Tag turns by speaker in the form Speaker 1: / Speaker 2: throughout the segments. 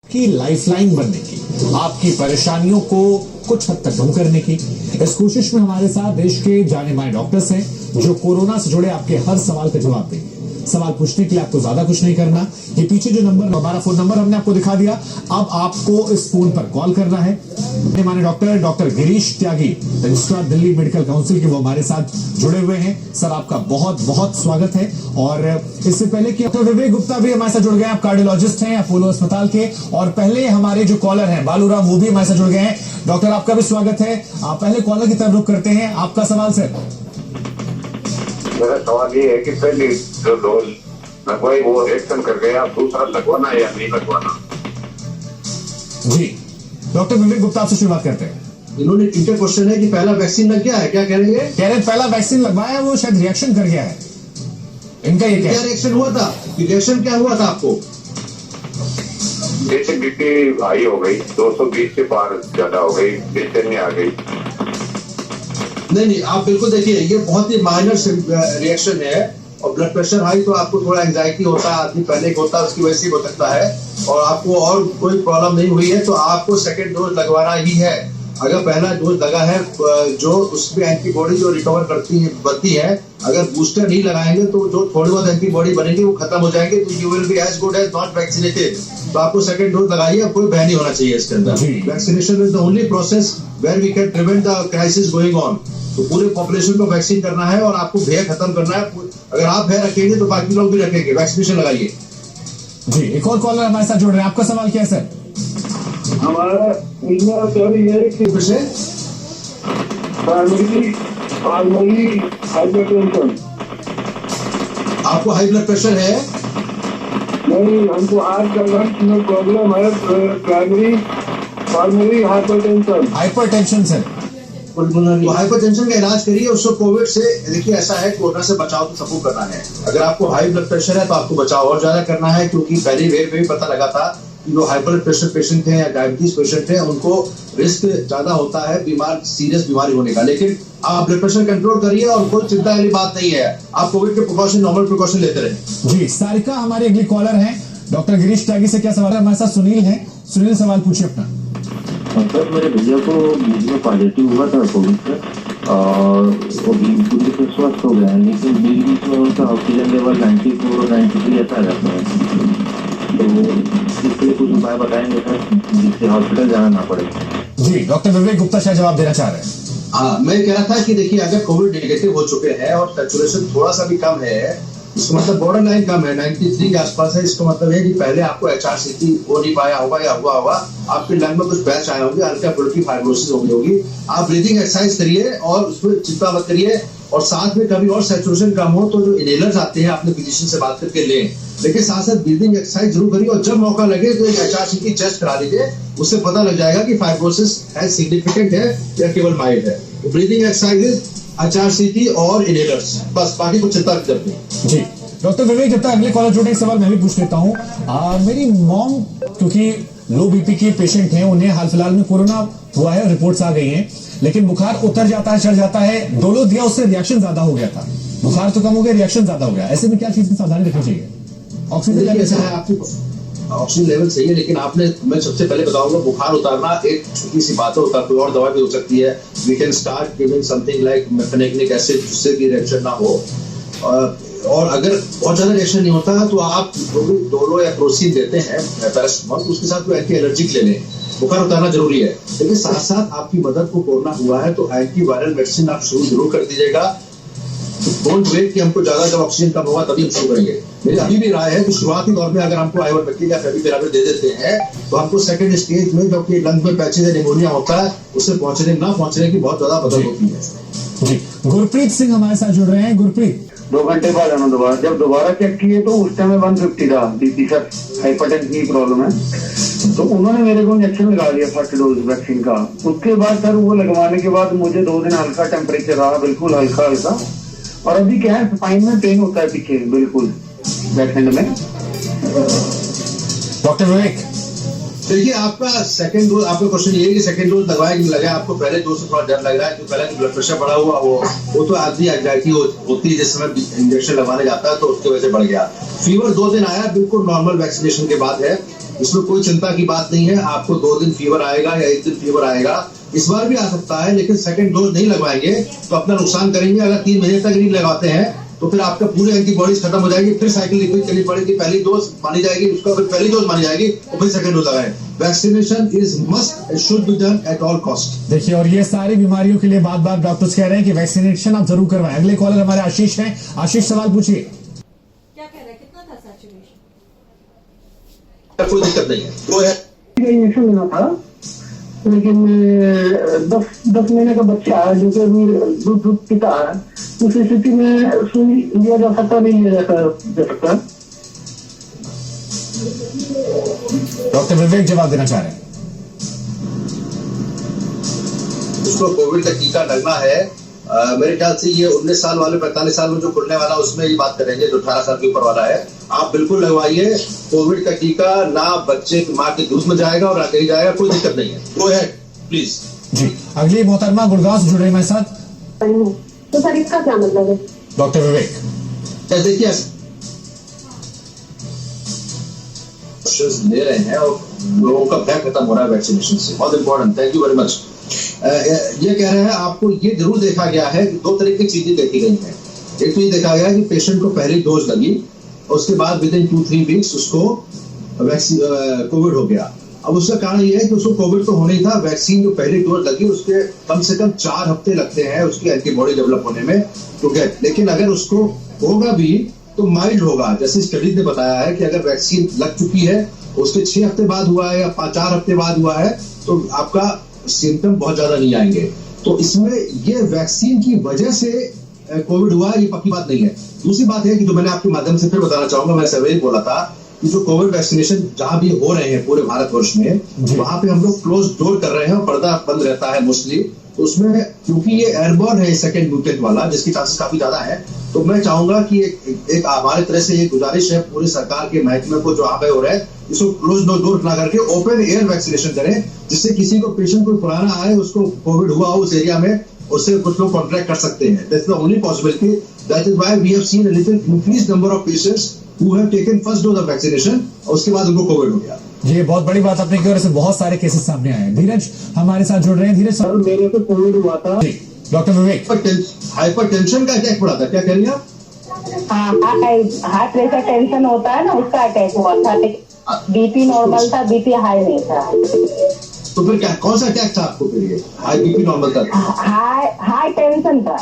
Speaker 1: की लाइफलाइन बनने की, आपकी परेशानियों को कुछ हद तक कम करने की। इस कोशिश में हमारे साथ देश के जाने माने डॉक्टर्स हैं जो कोरोना से जुड़े आपके हर सवाल का जवाब देंगे। सवाल पूछने के लिए आपको ज्यादा कुछ नहीं करना। ये पीछे जो नंबर, हमारा फोन नंबर हमने आपको दिखा दिया, अब आपको इस फोन पर कॉल करना है। माने डॉक्टर गिरीश त्यागी, रजिस्ट्रार दिल्ली मेडिकल काउंसिल के, वो हमारे साथ जुड़े हुए हैं। सर, आपका बहुत बहुत स्वागत है। और इससे पहले कि डॉक्टर विवेक गुप्ता भी हमारे साथ जुड़ गए हैं, आप कार्डियोलॉजिस्ट हैं अपोलो अस्पताल के, और पहले हमारे जो कॉलर हैं बालूराम, वो भी हमारे साथ जुड़ गए हैं। डॉक्टर, आपका भी स्वागत है। आप पहले कॉलर की तरफ रुख करते हैं, आपका सवाल सर।
Speaker 2: मेरा सवाल ये है कि पहले जो डोज लगवाई वो रिएक्शन कर गया, दूसरा लगवाना या नहीं लगवाना?
Speaker 1: जी, डॉक्टर विवेक गुप्ता आपसे शुरुआत करते हैं।
Speaker 3: इन्होंने इंटर क्वेश्चन है कि पहला वैक्सीन लग गया है, क्या कह रहे हैं?
Speaker 1: कह रहे पहला वैक्सीन लगवाया, वो शायद रिएक्शन कर गया है। इनका ये
Speaker 3: क्या रिएक्शन हुआ था? रिएक्शन क्या हुआ था आपको?
Speaker 2: जैसे बीपी हाई हो गई, 220 से पार ज्यादा हो गई, बेचैनी आ गई।
Speaker 3: नहीं, आप बिल्कुल देखिए, ये बहुत ही माइनर रिएक्शन है। और ब्लड प्रेशर हाई तो आपको थोड़ा एंजाइटी होता है, आदमी पैनिक होता है, उसकी वजह से हो सकता है। और आपको और कोई प्रॉब्लम नहीं हुई है तो आपको सेकेंड डोज लगवाना ही है। अगर पहला डोज लगा है, जो उसमें एंटीबॉडी जो रिकवर बनती है, अगर बूस्टर नहीं लगाएंगे तो जो थोड़ी बहुत एंटीबॉडी बनेंगे वो खत्म हो जाएंगे, तो you will be as good as not vaccinated. तो आपको सेकंड डोज लगाइए, अब कोई भय नहीं होना चाहिए इसके अंदर। Vaccination is the only process where we can prevent the crisis going on. तो पूरे पॉपुलेशन को वैक्सीन करना है और आपको भय खत्म करना है। अगर आप भय रखेंगे तो बाकी लोग भी रखेंगे। वैक्सीनेशन लगाइए।
Speaker 1: जी, एक और कॉलर हमारे साथ जुड़ रहे हैं, आपका सवाल क्या है सर?
Speaker 4: हमारा सवाल ये है कि प्राइमरी हाइपरटेंशन।
Speaker 3: आपको हाई ब्लड प्रेशर है?
Speaker 4: नहीं, हमको आज का प्रॉब्लम है प्राइमरी हाइपरटेंशन।
Speaker 1: Hypertension sir.
Speaker 3: तो हाइपरटेंशन का इलाज करिए उसको कोविड से। देखिए, ऐसा है, कोरोना से बचाव तो सबको करना है। अगर आपको हाई ब्लड प्रेशर है तो आपको बचाव और ज्यादा करना है, क्योंकि पहली वेव में भी पता लगा था कि जो हाई ब्लड प्रेशर पेशेंट हैं या डायबिटीज पेशेंट हैं उनको रिस्क ज्यादा होता है सीरियस बीमारी होने का। लेकिन आप ब्लड प्रेशर कंट्रोल करिए और कोई चिंता वाली बात नहीं है। आप कोविड के प्रिकॉशन, नॉर्मल प्रिकॉशन लेते रहे।
Speaker 1: जी, सारिका हमारी अगली कॉलर है। डॉक्टर गिरीश त्यागी से क्या सवाल है? हमारे साथ सुनील है। सुनील, सवाल पूछिए अपना।
Speaker 5: सर, मेरे भैया को बीच में पॉजिटिव हुआ था कोविड से और वो पूरी से स्वस्थ हो गया है, लेकिन बीच में उनका ऑक्सीजन लेवल 94 और 93 ऐसा रहता है। तो इसके लिए कुछ उपाय बताएंगे सर, जिससे हॉस्पिटल जाना ना पड़े?
Speaker 1: जी, डॉक्टर विवेक गुप्ता शायद जवाब देना चाह रहे हैं।
Speaker 3: हाँ, मैं कह रहा था कि देखिए, अगर कोविड नेगेटिव हो चुके हैं और सैचुरेशन थोड़ा सा भी कम है, इसका मतलब बॉर्डर लाइन कम है, 93 के आसपास है, इसका मतलब है कि पहले आपको HRCT हो नहीं पाया होगा या हुआ होगा, आपके लंग में कुछ बैच आए होंगे, हल्का फुल्की फाइब्रोसिस हो गई होगी। आप ब्रीदिंग एक्सरसाइज करिए और उसमें चिंता मत करिए। और साथ में कभी और सैचुरेशन कम हो तो जो इनहेलर्स आते हैं अपने फिजिशियन से बात करके लें, लेकिन साथ साथ ब्रीदिंग एक्सरसाइज जरूर करिए। और जब मौका लगे तो HRCT टेस्ट करा लीजिए, उससे पता लग जाएगा कि फाइब्रोसिस है सिग्निफिकेंट है या केवल माइल्ड है। ब्रीदिंग एक्सरसाइज, HRCT और इनहेलर्स, बस, बाकी कुछ चिंता की जरूरत नहीं।
Speaker 1: जी, डॉक्टर विवेक, जब तक अगले कॉलर जुड़े, एक सवाल मैं भी पूछ लेता हूँ। मेरी मॉम क्योंकि लो बीपी के पेशेंट हैं, उन्हें हाल फिलहाल में कोरोना हुआ है, रिपोर्ट्स आ गई हैं, लेकिन बुखार उतर जाता है, चढ़ जाता है। डोलो दिया, उससे रिएक्शन ज्यादा हो गया था। बुखार तो कम हो गया, रिएक्शन ज्यादा हो गया। ऐसे में क्या चीज की सावधानी रखनी चाहिए? ऑक्सीजन लेवल
Speaker 3: ऐसा है, आपकी ऑक्सीजन लेवल सही है, लेकिन मैं सबसे पहले बताऊंगा, बुखार उतारना एक छोटी सी बात है, कोई और दवा भी हो सकती है। We can start giving something like mefenamic acid, जिससे कि रिएक्शन ना हो। और अगर बहुत ज्यादा रिएक्शन नहीं होता तो आप जो भी डोलो या क्रोसिन देते हैं पैरासिटामोल, उसके साथ कोई एंटी एलर्जिक ले लें। बुखार उतारना जरूरी है, लेकिन साथ साथ आपकी मदद को कोरोना हुआ है तो एंटीवायरल मेडिसिन आप शुरू जरूर कर दीजिएगा। डोंट वेट कि हमको ज्यादा जब ऑक्सीजन कम होगा तभी हम शुरू करेंगे। मेरी अभी भी राय है कि शुरुआती दौर में अगर हमको आइवरमेक्टिन या फेविपिराविर दे देते हैं तो हमको सेकंड स्टेज में, जबकि लंग में पैचेज निमोनिया होता है, उससे पहुंचने की बहुत ज्यादा मदद होती है।
Speaker 1: जी, गुरप्रीत सिंह हमारे साथ जुड़ रहे हैं। गुरप्रीत,
Speaker 4: 2 घंटे बाद आना दोबारा। जब दोबारा चेक किए तो उस टाइम में 150 था बीपी सर, हाइपरटेंशन की प्रॉब्लम है। तो उन्होंने मेरे को इंजेक्शन लगा दिया फर्स्ट डोज वैक्सीन का। उसके बाद सर वो लगवाने के बाद मुझे 2 दिन हल्का टेम्परेचर रहा, बिल्कुल हल्का हल्का। और अभी क्या है, स्पाइन में पेन होता है पीछे, बिल्कुल बैक हैंड में।
Speaker 1: डॉक्टर विवेक,
Speaker 3: देखिए, आपका सेकंड डोज, आपका क्वेश्चन ये है कि सेकंड डोज लगाया कि नहीं लगाया। आपको पहले डोज से थोड़ा डर लग रहा है, तो पहले ब्लड प्रेशर बढ़ा हुआ वो तो आदमी एंजाइटी होती है जिस समय इंजेक्शन लगाने जाता है, तो उसकी वजह से बढ़ गया। फीवर 2 दिन आया, बिल्कुल नॉर्मल वैक्सीनेशन के बाद है। इसमें कोई चिंता की बात नहीं है। आपको 2 दिन फीवर आएगा या 1 दिन फीवर आएगा, इस बार भी आ सकता है, लेकिन सेकंड डोज नहीं लगवाएंगे तो अपना नुकसान करेंगे। अगर 3 महीने तक नहीं लगाते हैं तो फिर आपका पूरे एंटीबॉडीज खत्म हो जाएगी, फिर साइकिल रिपीट करनी पड़ेगी। पहली डोज मानी जाएगी, उसका फिर पहली डोज मानी जाएगी और फिर सेकंड डोज लगाएं। Vaccination is must and should be done at all cost.
Speaker 1: देखिए, और ये सारी बीमारियों के लिए बार बार डॉक्टर्स कह रहे हैं कि वैक्सीनेशन आप जरूर करवाएं। अगले कॉलर हमारे आशीष हैं। आशीष, सवाल पूछिए।
Speaker 6: क्या कह रहा है, कितना था सैचुरेशन?
Speaker 3: कोई दिक्कत नहीं है, वो है
Speaker 4: इंजेक्शन लेना था, लेकिन 10 महीने का बच्चा है जो कि अभी दूध पीता है, उस स्थिति में सुई लिया जा सकता, नहीं लिया जा सकता।
Speaker 1: डॉक्टर विवेक जवाब देना चाह रहे हैं।
Speaker 3: उसको कोविड का टीका लगना है। मेरे ख्याल से ये 19 साल वाले 45 साल में जो खुलने वाला उसमें ये बात करेंगे, जो 18 साल के ऊपर वाला है। आप बिल्कुल लगवाइए कोविड का टीका, ना बच्चे की माँ के दूध में जाएगा और ना कहीं जाएगा, कोई दिक्कत नहीं है। Go ahead please.
Speaker 1: जी, अगली मोहतरमा गुड़गांव से जुड़ रही है हमारे साथ।
Speaker 7: तो सर इसका क्या मतलब है?
Speaker 1: डॉक्टर विवेक,
Speaker 3: देखिए ले रहे हैं और लोगों का भय खत्म हो रहा है वैक्सीनेशन से। बहुत important, thank you very much. ये कह रहे हैं आपको ये जरूर देखा गया है कि 2 तरह की चीजें देखी गई हैं। एक तो ये देखा गया कि पेशेंट को पहली डोज लगी, उसके बाद विद इन 2-3 वीक्स उसको कोविड हो गया। अब उसका कारण ये है कि उसको कोविड तो होना ही था, वैक्सीन जो पहली डोज लगी उसके कम से कम 4 हफ्ते लगते हैं उसकी एंटीबॉडी डेवलप होने में टू गेट। लेकिन अगर उसको होगा भी तो माइल्ड होगा। जैसे स्टडीज ने बताया है कि अगर वैक्सीन लग चुकी है, उसके 6 हफ्ते बाद हुआ है या 4 हफ्ते बाद हुआ है, तो आपका सिम्टम बहुत ज्यादा नहीं आएंगे। तो इसमें ये वैक्सीन की वजह से कोविड हुआ है, ये पक्की बात नहीं है। दूसरी बात है कि जो मैंने आपके माध्यम से फिर बताना चाहूंगा, मैं सर्वे बोला था कि जो कोविड वैक्सीनेशन जहां भी हो रहे हैं पूरे भारतवर्ष में, वहां पे हम लोग क्लोज डोर कर रहे हैं और पर्दा बंद रहता है मोस्टली। तो उसमें क्योंकि ये एयरबॉर्न है सेकंड म्यूटेंट वाला, जिसकी चांसेस काफी ज्यादा है, तो मैं चाहूंगा कि एक हमारे तरह से एक गुजारिश है पूरी सरकार के महकमे को, जो यहाँ पे हो रहा है, इसको क्लोज डोर ना करके ओपन एयर वैक्सीनेशन करें, जिससे किसी को पेशेंट कोई पुराना आए, उसको कोविड हुआ हो उस एरिया में, उससे कुछ लोग कॉन्ट्रैक्ट कर सकते हैं। That's the only possibility. That is why we have seen a little increased number of patients who have taken first dose of vaccination और उसके बाद उनको कोविड हो गया।
Speaker 1: ये बहुत बड़ी बात आपने की और ऐसे बहुत सारे केसेस सामने आए हैं। धीरज हमारे साथ जुड़ रहे हैं। धीरज,
Speaker 4: मेरे को कोविड हुआ था।
Speaker 1: डॉक्टर विवेक,
Speaker 3: हाइपर टेंशन का अटैक पड़ा था, क्या कह रही हैं आप?
Speaker 7: हार्ट प्रेशर टेंशन होता है ना, उसका अटैक हुआ था। बीपी नॉर्मल था, बीपी हाई नहीं था।
Speaker 3: तो फिर क्या, कौन सा अटैक था आपको? फिर ये हाई बीपी नॉर्मल था,
Speaker 7: हाई टेंशन था।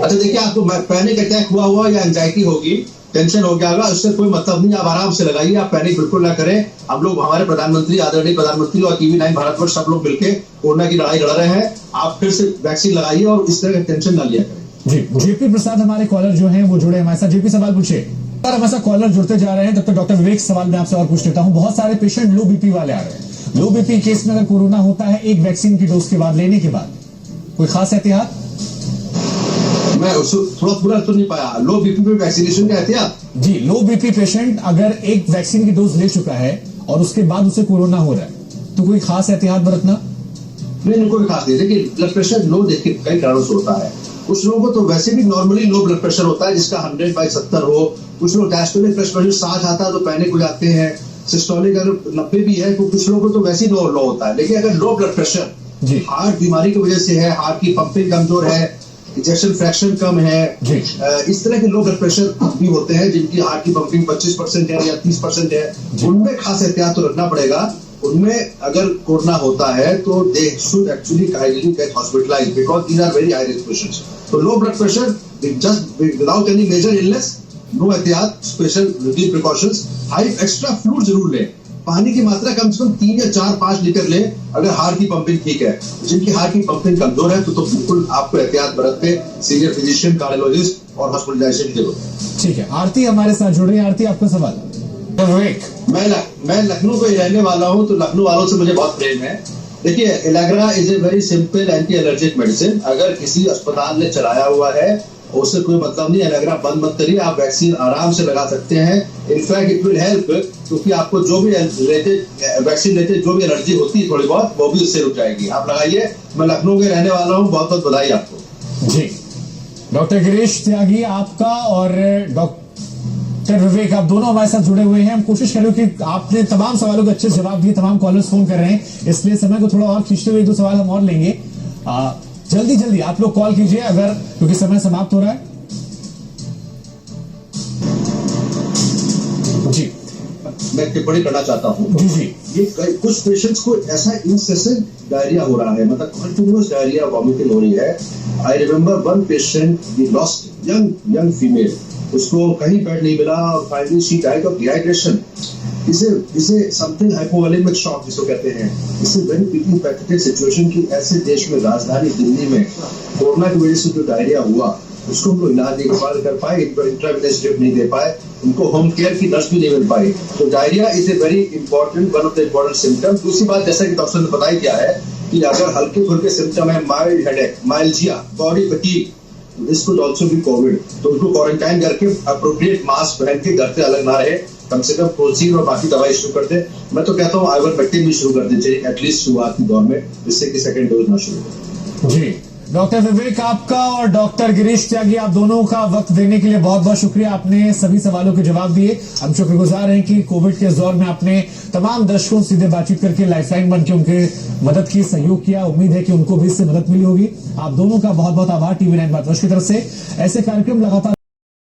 Speaker 3: अच्छा देखिए, आपको पैनिक अटैक हुआ या एंजाइटी होगी, टेंशन हो गया होगा, उससे कोई मतलब नहीं। आप आराम से लगाइए, आप पैनिक बिल्कुल ना करें। हम लोग, हमारे प्रधानमंत्री, आदरणीय प्रधानमंत्री और TV9 भारतवर्ष सब लोग मिलकर कोरोना की लड़ाई लड़ रहे हैं। आप फिर से वैक्सीन लगाइए और इस तरह का टेंशन ना लिया करें।
Speaker 1: जी, जेपी प्रसाद हमारे कॉलर जो हैं वो जुड़े हमारे साथ। जेपी, सवाल पूछिए। सर, हमारे साथ कॉलर जुड़ते जा रहे हैं, तब तक डॉक्टर विवेक सवाल मैं आपसे और पूछ लेता हूँ। बहुत सारे पेशेंट लो बीपी वाले आ रहे हैं। लो बीपी केस में अगर कोरोना होता है एक वैक्सीन की डोज के बाद, लेने के बाद, कोई खास एहतियात?
Speaker 3: मैं थोड़ा पूरा तो नहीं पाया। लो बीपी पे वैक्सीनेशन का एहतियात?
Speaker 1: जी, लो बीपी पेशेंट अगर एक वैक्सीन की डोज ले चुका है और उसके बाद उसे कोरोना हो रहा है, तो कोई खास एहतियात बरतना?
Speaker 3: नहीं, कोई खास नहीं। देखिए, ब्लड प्रेशर लो देखिए कई कारणों से होता है। कुछ लोगों को तो वैसे भी नॉर्मली लो ब्लड प्रेशर होता है, जिसका 100/70 हो। कुछ लोग डायस्टोलिक ब्लड प्रेशर 60 आता है तो पैनिक हो जाते हैं। सिस्टोलिक अगर 90 भी है, तो कुछ लोगों को तो वैसे ही लो होता है। लेकिन अगर लो ब्लड प्रेशर हार्ट बीमारी की वजह से है, हार्ट की पंपिंग कमजोर है, इजेक्शन फ्रैक्शन कम है, इस तरह के लो ब्लड प्रेशर भी होते हैं जिनकी हार्ट की पंपिंग 25% है या 30% है, उनमें खास एहतियात तो रखना पड़ेगा। उनमें अगर कोरोना होता है तो they should actually kindly get hospitalized because these are very high risk patients. तो low blood pressure just without any major illness, no एहतियात, special routine precautions. High extra fluid जरूर लें, पानी की मात्रा कम से कम 3 या 4-5 लीटर ले। अगर हार्ट की पंपिंग ठीक है, जिनकी हार्ट की पंपिंग कमजोर है तो बिल्कुल आपको एहतियात बरत के सीनियर फिजिशियन, कार्डियोलॉजिस्ट और हॉस्पिटलाइजेशन की जरूरत है।
Speaker 1: ठीक है, आरती हमारे साथ जुड़ रही है। आरती, आपका सवाल।
Speaker 3: मैं लखनऊ को ही रहने वाला हूँ, तो लखनऊ वालों से मुझे बहुत प्रेम है। देखिए, Allegra is a very simple anti allergic medicine. अगर किसी अस्पताल ने चलाया हुआ है उससे कोई मतलब नहीं, एलेग्रा बंद मत करिए, आप वैक्सीन आराम से लगा सकते हैं। इनफैक्ट इट विल हेल्प, क्योंकि आपको जो भी वैक्सीन लेते जो भी एलर्जी होती है थोड़ी बहुत, वो भी उससे रुक जाएगी। आप लगाइए। मैं लखनऊ के रहने वाला हूँ, बहुत बहुत बधाई आपको।
Speaker 1: जी, डॉक्टर गिरीश त्यागी आपका और डॉक्टर विवेक, आप दोनों हमारे साथ जुड़े हुए हैं। हम कोशिश करें कि आपने तमाम सवालों के अच्छे जवाब दिए, तमाम कॉलर्स फोन कर रहे हैं, इसलिए समय को थोड़ा और खींचते हुए 1-2 सवाल हम और लेंगे। जल्दी आप लोग कॉल कीजिए अगर, क्योंकि समय समाप्त हो रहा है। जी,
Speaker 3: मैं टिप्पणी करना चाहता हूँ।
Speaker 1: जी
Speaker 3: ये कुछ पेशेंट्स को ऐसा इंसेसेंट डायरिया हो रहा है, मतलब कंटिन्यूअस डायरिया, वॉमिटिंग हो रही है। I remember one patient, we lost young female, उसको कहीं बेड नहीं मिला और finally she died of dehydration. इसे समथिंग हाइपोवोलेमिक शॉक जिसको कहते हैं। इसे वेरी क्विकली पैथेटिक सिचुएशन की, ऐसे देश में राजधानी दिल्ली में कोरोना की वजह से जो डायरिया हुआ उसको हम लोग इलाज नहीं कर पाए, इंट्रावेनस ड्रिप नहीं दे पाए, उनको होम केयर की नर्स भी नहीं मिल पाई। तो diarrhoea is a very important, one of the important symptom. दूसरी बात, जैसा कि डॉक्टर ने बताया क्या है कि अगर हल्के फुल्के सिम्टम है, mild headache, myalgia, body fatigue, this could also be COVID, तो उनको क्वारंटाइन करके अप्रोप्रिएट मास्क पहन के घर से अलग ना रहे, कम से कम प्रोसीन और बाकी दवाई शुरू कर दे। मैं तो कहता हूँ आइवरमेक्टिन भी शुरू कर देनी चाहिए एटलीस्ट शुरुआती दौर में, जिससे कि सेकंड डोज ना शुरू हो।
Speaker 1: जी, डॉक्टर विवेक आपका और डॉक्टर गिरीश त्यागी, आप दोनों का वक्त देने के लिए बहुत बहुत शुक्रिया। आपने सभी सवालों के जवाब दिए। हम शुक्रगुजार हैं कि कोविड के इस दौर में आपने तमाम दर्शकों से सीधे बातचीत करके लाइफलाइन बन के उनके मदद की, सहयोग किया। उम्मीद है कि उनको भी इससे मदद मिली होगी। आप दोनों का बहुत बहुत आभार। टीवी 9 भारतवर्ष की तरफ से ऐसे कार्यक्रम लगातार